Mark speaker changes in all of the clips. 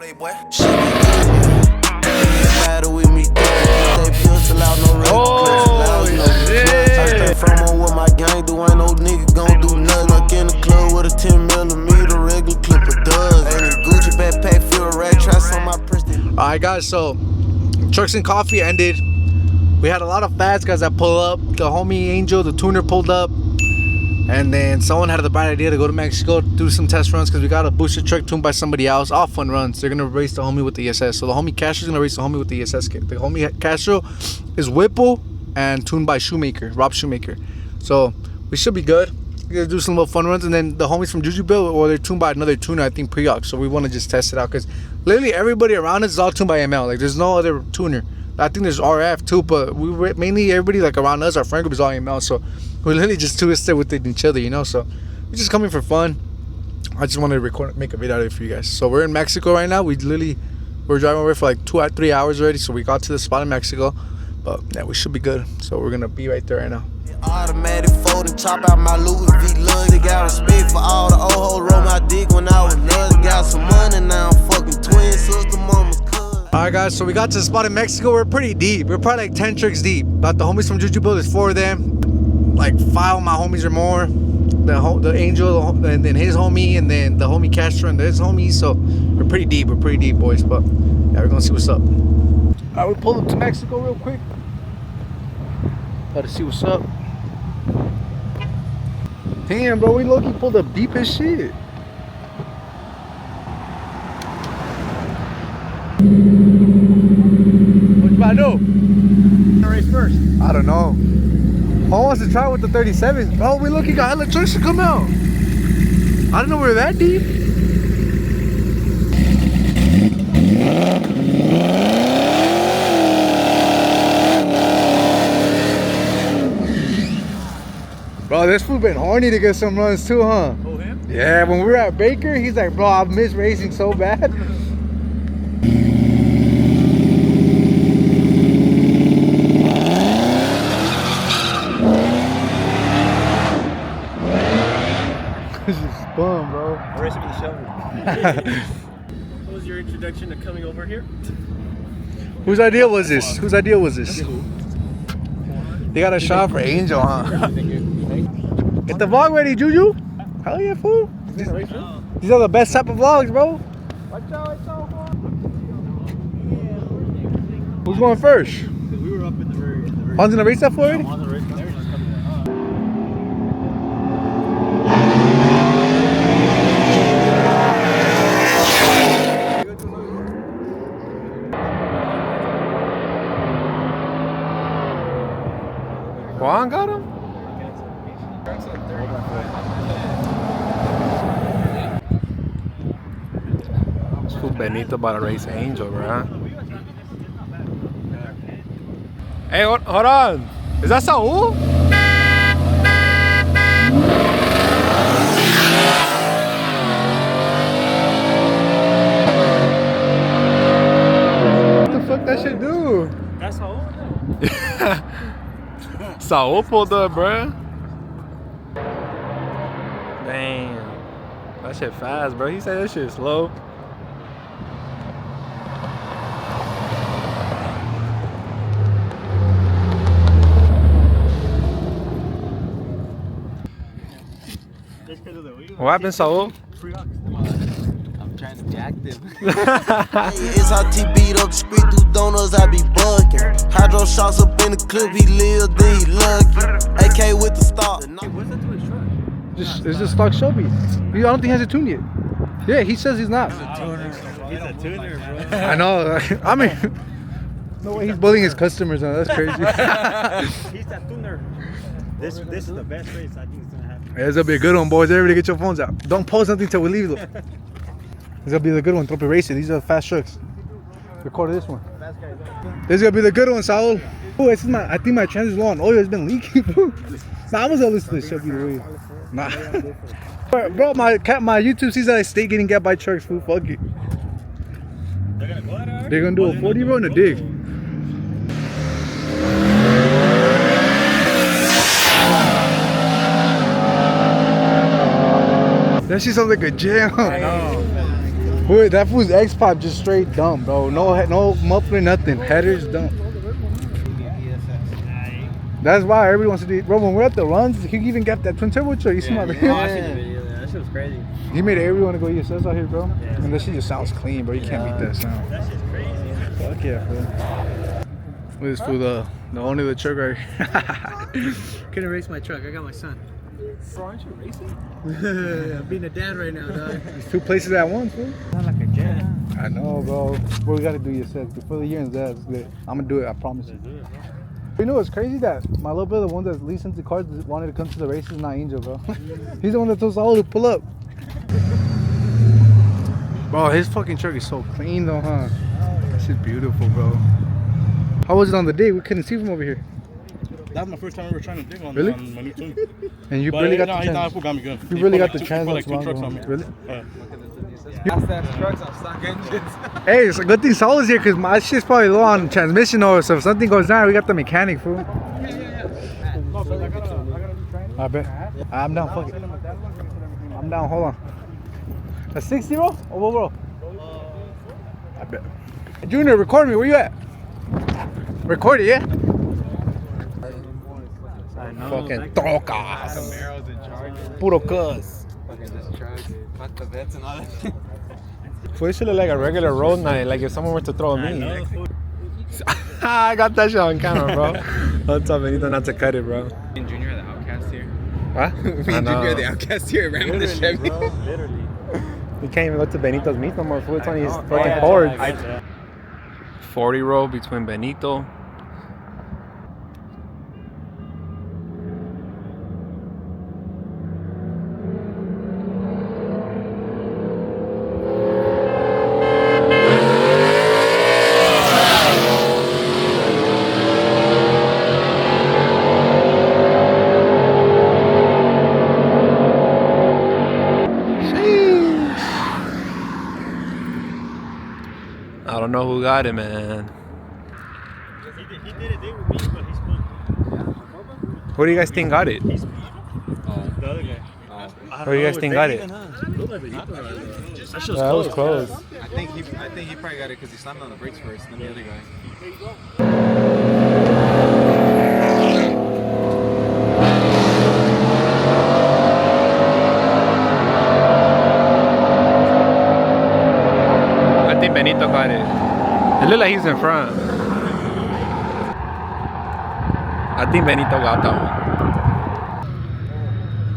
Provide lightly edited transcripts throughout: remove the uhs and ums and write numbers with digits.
Speaker 1: say, boy? Shit battle with me. They pistol out, no shit. From what my gang do, ain't no nigga gon' do nothing. Like in the club with a 10mm regular clipper does. Ain't a Gucci backpack, feel rat traps on my prison.
Speaker 2: Alright guys, so Trucks and Coffee ended. We had a lot of fast guys that pull up. The homie Angel, the tuner, pulled up. And then someone had the bright idea to go to Mexico, do some test runs, because we got a booster truck tuned by somebody else. All fun runs. They're going to race the homie with the ESS. So the homie Castro's going to race the homie with the ESS kit. The homie Castro is Whipple and tuned by Shoemaker, Rob Shoemaker. So we should be good. We're going to do some little fun runs. And then the homies from Juju Bill, or they're tuned by another tuner, I think Preox. So we want to just test it out, because literally everybody around us is all tuned by ML. Like there's no other tuner. I think there's RF too, but we mainly everybody like around us, our friend group is all ML. So we're literally just twisted with each other, you know. So we're just coming for fun. I just wanted to record, make a video out of it for you guys. So we're in Mexico right now. We're driving over for like 2 or 3 hours already. So we got to the spot in Mexico, but yeah, we should be good. So we're gonna be right there right now.
Speaker 1: Automatic folding, chop out my Louis V luggage. Got respect for all the old hoes, roll my dick when I was nuts. Got some money now, I'm fucking twin sister mama's cousin.
Speaker 2: Alright guys, so we got to the spot in Mexico. We're pretty deep. We're probably like 10 tricks deep. About the homies from Juju Bill, there's 4 of them. Like 5 of my homies or more. The Angel, and then his homie, and then the homie Castro and his homie. So we're pretty deep. We're pretty deep, boys. But yeah, we're gonna see what's up. Alright, we pulled up to Mexico real quick. Got to see what's up. Damn, bro, we low-key pulled up deep as shit. What you about to do? Race first. I don't know. Who wants to try with the 37s? Oh, we looking got hella trucks to come out. I don't know we're that deep. Bro, this fool been horny to get some runs too, huh? Oh, him? Yeah, when we were at Baker, he's like, bro, I miss racing so bad. This is fun, bro.
Speaker 3: I'm racing with the shovel. What was your introduction to coming over here?
Speaker 2: Whose idea was this? Whose idea was this? They got a shot for Angel, huh? Get the vlog ready, Juju. Hell yeah, fool. These are the best type of vlogs, bro. Watch out, who's going first?
Speaker 3: We were up in the very.
Speaker 2: Juan's gonna race that for it? Juan got him? This fool Benito about to race Angel, bro. Hey, hold on. Is that Saul? What the fuck that shit do?
Speaker 3: That's Saul?
Speaker 2: Saul pulled up, bruh. Damn. That shit fast, bro. He said that shit slow. What happened, Saul?
Speaker 3: I'm trying to be active.
Speaker 1: It's how T beat up the street through donuts, I be bugging. Hydro shots up in the clip, he live, then he lucky. AK with the star.
Speaker 3: What's that to his truck?
Speaker 2: It's just stock Shelby. I don't think he has a tune yet. Yeah, he says he's not.
Speaker 3: He's a tuner, bro.
Speaker 2: I know. I mean, no way he's bullying his customers. Now. That's crazy.
Speaker 3: He's that tuner. This is the best race I think it's gonna happen.
Speaker 2: Yeah, this gonna be a good one, boys. Everybody get your phones out. Don't post nothing till we leave, though. This gonna be the good one. Trope races. These are fast trucks. Record this one. This is gonna be the good one, Saul. Oh, this is my. I think my trans is low on oil. It's been leaking. Nah, I was gonna listen to this. Should be the way. Nah. Bro, my YouTube sees that I stay getting got by trucks. Fool, fuck it. They're gonna do a 40 bro and a dig. That shit sounds like a jam.
Speaker 3: I know.
Speaker 2: Wait, that fool's X-Pop just straight dumb, bro. No muffler, nothing. Headers dumb. That's why everybody wants to do. Bro, when we're at the runs, he even got that twin turbo truck. You see my video?
Speaker 3: I seen the video. That shit was crazy.
Speaker 2: He made everyone to go ESS out here, bro.
Speaker 3: Yeah.
Speaker 2: And that shit just sounds clean, bro. You can't beat that sound.
Speaker 3: That shit's crazy.
Speaker 2: Fuck yeah, fool. Look at this fool, the owner of the truck right here.
Speaker 4: Couldn't race my truck. I got my son.
Speaker 3: Bro, aren't you racing?
Speaker 4: I'm being a dad right now, dog.
Speaker 2: There's 2 places at once, fool.
Speaker 3: Not like a jet.
Speaker 2: I know, bro. Bro, we gotta do ESS before the year ends. That's good. I'm gonna do it, I promise you. You know what's crazy? That my little brother, the one that's leasing the cars, wanted to come to the races, not Angel, bro. He's the one that told Saul to pull up. Bro, his fucking truck is so clean though, huh? That shit's beautiful, bro. How was it on the day? We couldn't see from over here.
Speaker 5: That's my first time ever trying to dig on,
Speaker 2: Really?
Speaker 5: on my new tune.
Speaker 2: And you
Speaker 5: But
Speaker 2: really got
Speaker 5: no,
Speaker 2: the
Speaker 5: he's not
Speaker 2: trans.
Speaker 5: full got me good.
Speaker 2: You
Speaker 5: He
Speaker 2: really
Speaker 5: put
Speaker 2: got the
Speaker 5: two-
Speaker 2: trans.
Speaker 5: He put like 2
Speaker 2: long
Speaker 5: trucks
Speaker 2: one.
Speaker 5: on me.
Speaker 2: Really?
Speaker 5: Yeah.
Speaker 4: Trucks on stock engines.
Speaker 2: Hey, it's a good thing Saul is here because my shit's probably low on transmission or so if something goes down, we got the mechanic, fool. I bet. I'm down, fuck it. I'm down, hold on. A 60, bro? Or what, bro? I bet. Junior, record me, where you at? Record it, yeah?
Speaker 3: I know.
Speaker 2: Fucking trocas.
Speaker 4: Camaros and Chargers.
Speaker 2: Puro cuz.
Speaker 4: Fucking just trucks. Fuck the vets and all that.
Speaker 6: This should look like a regular road night, like if someone were to throw
Speaker 3: I
Speaker 6: me.
Speaker 3: know.
Speaker 6: I got that shit on camera, bro. Don't tell Benito not to cut it, bro.
Speaker 4: Me and Junior are the outcast here.
Speaker 6: Huh?
Speaker 4: Me and Junior are the outcast here. Ram with the Chevy.
Speaker 3: Bro, literally.
Speaker 6: You can't even go to Benito's meat no more, fool. It's on his
Speaker 3: Oh,
Speaker 6: fucking
Speaker 3: yeah,
Speaker 6: board.
Speaker 3: I got that.
Speaker 6: 40 row between Benito. I don't know who got it, man.
Speaker 3: He did a day with me, but he's cool.
Speaker 6: Who do you guys think got it?
Speaker 3: The other guy.
Speaker 6: Who do you guys think got it? That was close.
Speaker 4: I think he probably got it because he slammed on the brakes first, and then the other guy.
Speaker 6: I think Benito got it. It looked like he's in front. I think Benito got that one.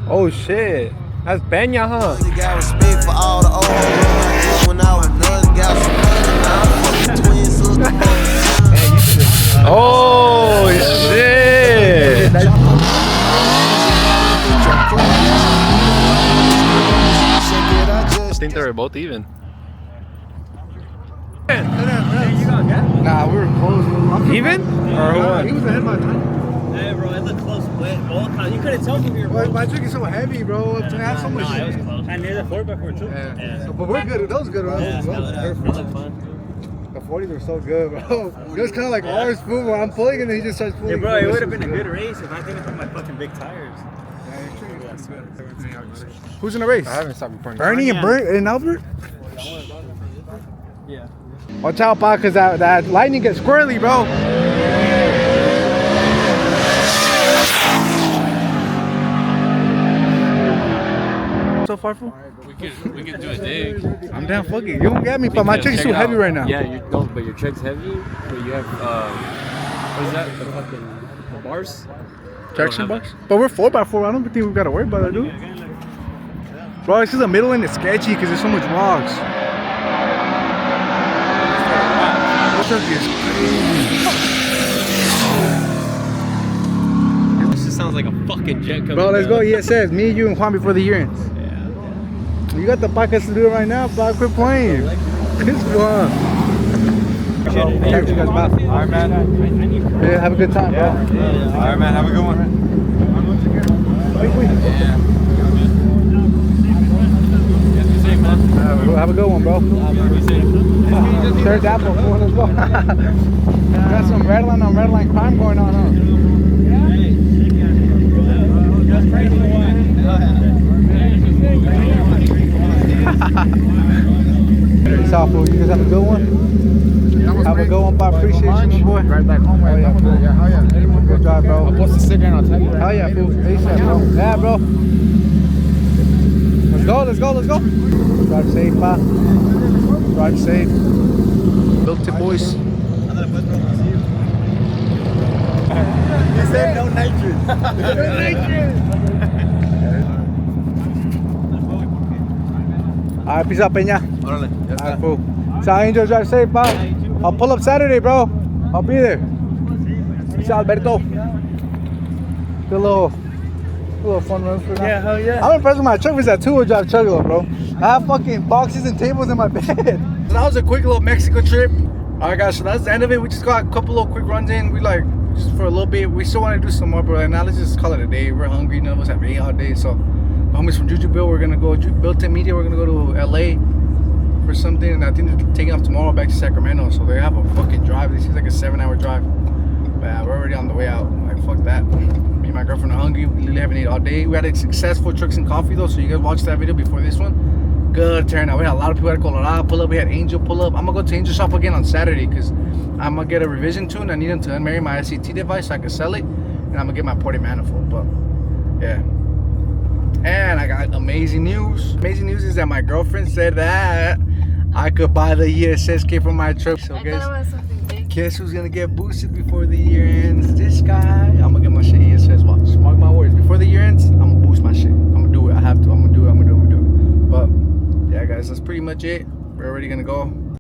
Speaker 6: Oh shit. That's Benya, huh?
Speaker 1: Really got respect for all the old hoes when I was nuts. Got some money now. Fucking twin sister.
Speaker 6: Oh shit. I think they were both even.
Speaker 2: Nah, we were close.
Speaker 6: Even? Or who won?
Speaker 2: He was ahead by time.
Speaker 3: Hey, bro, it looked close both times. You couldn't tell from here, bro.
Speaker 2: My truck is so heavy, bro. It's gonna have so much
Speaker 3: Nah, it was
Speaker 2: shit.
Speaker 3: close. And there's a 4x4 too.
Speaker 2: Yeah. So, but we're good. That was good, bro.
Speaker 3: Yeah,
Speaker 2: That was
Speaker 3: it
Speaker 2: perfect.
Speaker 3: looked fun.
Speaker 2: The 40s are so good, bro. It was kind of like ours, fool. Where I'm pulling and then he just starts pulling.
Speaker 3: Yeah, bro, it would have been a good race if I didn't put my fucking big tires.
Speaker 2: Who's in the race?
Speaker 6: I haven't stopped recording.
Speaker 2: Bernie and Bert and Albert?
Speaker 3: Yeah.
Speaker 2: Watch out, Pa, because that lightning gets squirrely, bro. So far, fool?
Speaker 7: We could do a dig.
Speaker 2: I'm down, fuck it. You don't get me, but my truck's too heavy right now.
Speaker 7: Yeah, you don't, but your truck's heavy. But you have what is that? The fucking bars.
Speaker 2: Traction box? But we're 4x4. I don't think we've got to worry about that, dude. Bro, it's just the middle end is sketchy because there's so much rocks. This truck is
Speaker 7: This just sounds like a fucking jet coming.
Speaker 2: Bro, let's
Speaker 7: down.
Speaker 2: go ESS. Me, you, and Juan before the year ends.
Speaker 7: Yeah.
Speaker 2: You got the podcast to do it right now, but quit playing. It's fun. Check you guys out.
Speaker 5: Alright, man.
Speaker 2: Yeah, have a good time, bro.
Speaker 5: Alright, man. Have a good one.
Speaker 2: Have a good one, bro. Third apple. Let's go. Got some red line on red line crime going on, huh? Peace out, fool. You guys have a good one. Have a good one, Bob. Appreciate you, my boy.
Speaker 5: Right back home, right? Yeah.
Speaker 2: Good drive, bro.
Speaker 5: I'll post a sticker and I'll tell you. Right?
Speaker 2: Hell yeah, fool. ASAP, bro. Yeah, bro. Let's go, let's go, let's go. Drive safe, pa. Drive safe. Built it, boys.
Speaker 3: He said no nitrous.
Speaker 2: No nitrous. Alright, peace out, Peña.
Speaker 4: Órale, ya está.
Speaker 2: Alright, fool. So, Angel, drive safe, pa. I'll pull up Saturday, bro. I'll be there. Peace out, Alberto. Good little fun run for now.
Speaker 3: Yeah, hell yeah.
Speaker 2: I'm impressed with my truck. It's that two-wheel drive Chugalo, bro. I have fucking boxes and tables in my bed. So that was a quick little Mexico trip. Alright, guys, so that's the end of it. We just got a couple little quick runs in. We like, just for a little bit. We still want to do some more, but right now let's just call it a day. We're hungry. None of us have ate all day. So the homies from Juju Bill, we're going to go, Built In Media, we're going to go to LA for something. And I think they're taking off tomorrow back to Sacramento. So they have a fucking drive. This is like a 7-hour drive. But yeah, we're already on the way out. Like, fuck that. Me and my girlfriend are hungry. We literally haven't eaten all day. We had a successful Trucks and Coffee though, so you guys watched that video before this one. Good turnout. We had a lot of people at Colorado pull up. We had Angel pull up. I'm gonna go to Angel shop again on Saturday because I'm gonna get a revision tune. I need him to unmarry my SCT device so I can sell it, and I'm gonna get my porty manifold. But yeah, and I got amazing news. Amazing news is that my girlfriend said that I could buy the ESSK for my truck. So
Speaker 8: I
Speaker 2: guys,
Speaker 8: thought it was something big.
Speaker 2: guess who's gonna get boosted before the year ends? This guy. I'm gonna get my shit ESS. Watch. Mark my words. Before the year ends, I'm gonna boost my shit. I'm gonna do it. I have to. I'm gonna do it. But yeah, guys, that's pretty much it. We're already gonna go.